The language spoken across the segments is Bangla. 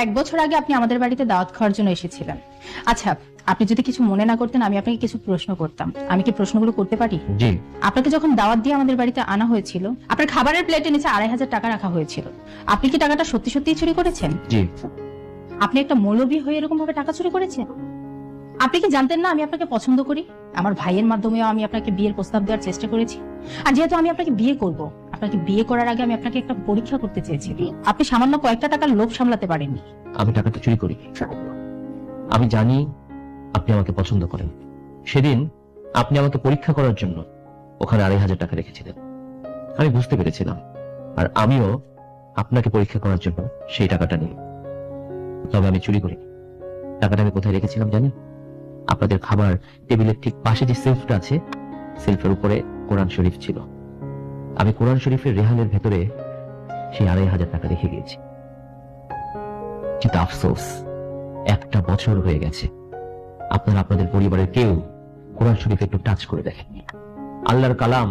1 বছর আগে আপনি আমাদের বাড়িতে দাওয়াত খাওয়ার জন্য এসেছিলেন। আচ্ছা, আপনি যদি কিছু মনে না করতেন আমি আপনাকে কিছু প্রশ্ন করতাম। আমি কি প্রশ্নগুলো করতে পারি? জি। আপনাকে যখন দাওয়াত দিয়ে আমাদের বাড়িতে আনা হয়েছিল, আপনার খাবারের প্লেটের নিচে 2,500 টাকা রাখা হয়েছিল। আপনি কি টাকাটা সত্যি সত্যিই চুরি করেছেন? জি। আপনি একটা মৌলবি হয়ে এরকম ভাবে টাকা চুরি করেছেন? আপনি কি জানতেন না আমি আপনাকে পছন্দ করি? আমার ভাইয়ের মাধ্যমেও আমি আপনাকে বিয়ের প্রস্তাব দেওয়ার চেষ্টা করেছি। আর যেহেতু আমি আপনাকে বিয়ে করব, আপনাকে বিয়ে করার আগে আমি আপনাকে একটা পরীক্ষা করতে চেয়েছি। আপনি সামান্য কয়েকটা টাকার লোভ সামলাতে পারেননি। আমি টাকাটা চুরি করি। আমি জানি আপনি আমাকে পছন্দ করেন। সেদিন আপনি আমাকে পরীক্ষা করার জন্য ওখানে 2,500 টাকা রেখেছিলেন। আমি বুঝতে পেরেছিলাম, আর আমিও আপনাকে পরীক্ষা করার জন্য সেই টাকাটা নিই। তবে আমি চুরি করি। টাকাটা আমি কোথায় রেখেছিলাম জানেন? আপনাদের খাবার টেবিলের ঠিক পাশে যে সেলফটা আছে, সেলফের উপরে কোরআন শরীফ ছিল। আমি কোরআন শরীফের রেহানের ভেতরে সেই 2,500 টাকা রেখে গিয়েছি। কিন্তু আফসোস, 1 বছর হয়ে গেছে আপনারা আপনাদের পরিবারের কেউ কোরআন শরীফ একটু টাচ করে দেখেননি। আল্লাহর কালাম,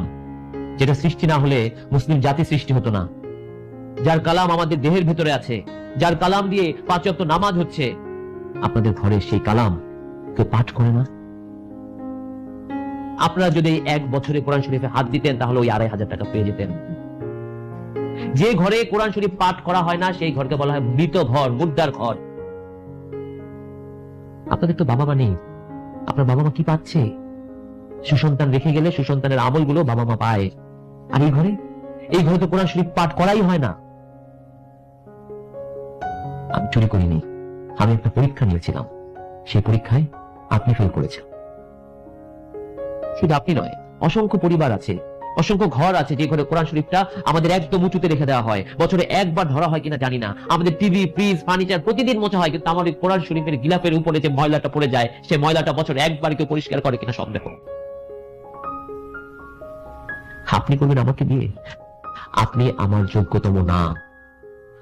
যেটা সৃষ্টি না হলে মুসলিম জাতি সৃষ্টি হতো না, যার কালাম আমাদের দেহের ভেতরে আছে, যার কালাম দিয়ে 5 ওয়াক্ত নামাজ হচ্ছে, আপনাদের ঘরে সেই কালাম কেউ পাঠ করে না। আপনারা যদি 1 বছরে কোরআন শরীফে হাত দিতেন তাহলে ওই 2,500 টাকা পেয়ে যেতেন। যে ঘরে কোরআন শরীফ পাঠ করা হয় না সেই ঘরকে বলা হয় মৃত ঘর, মুর্দার ঘর। আপনাদের তো বাবা মা নেই। আপনার বাবা মা কি পাচ্ছে? সুসন্তান রেখে গেলে সুসন্তানের আমলগুলো বাবা মা পায়। আর এই ঘরে তো কোরআন শরীফ পাঠ করাই হয় না। আমি চুরি করিনি। আমি একটা পরীক্ষা নিয়েছিলাম। সেই পরীক্ষায় আপনি ফেল করেছেন। শুধু আপনি নয়, অসংখ্য পরিবার আছে, অসংখ্য ঘর আছে যে ঘরে কোরআন শরীফটা আমাদের একদম উঁচুতে রেখে দেওয়া হয়। বছরে 1 বার ধরা হয় কিনা জানি না। আমাদের টিভি, ফ্রিজ, ফার্নিচার প্রতিদিন মোছা হয়, কিন্তু আমাদের কোরআন শরীফের গিলাফের উপরে যে ময়লাটা পড়ে যায়, সেই ময়লাটা বছরে 1 বার কেউ পরিষ্কার করে কিনা সন্দেহ। আপনি করবেন আমাকে বিয়ে? আপনি আমার যোগ্যতম না।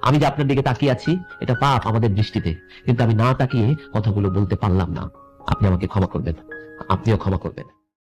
আমি যে আপনার দিকে তাকিয়ে আছি এটা পাপ আমাদের দৃষ্টিতে, কিন্তু আমি না তাকিয়ে কথাগুলো বলতে পারলাম না। আপনি আমাকে ক্ষমা করবেন, আপনিও ক্ষমা করবেন।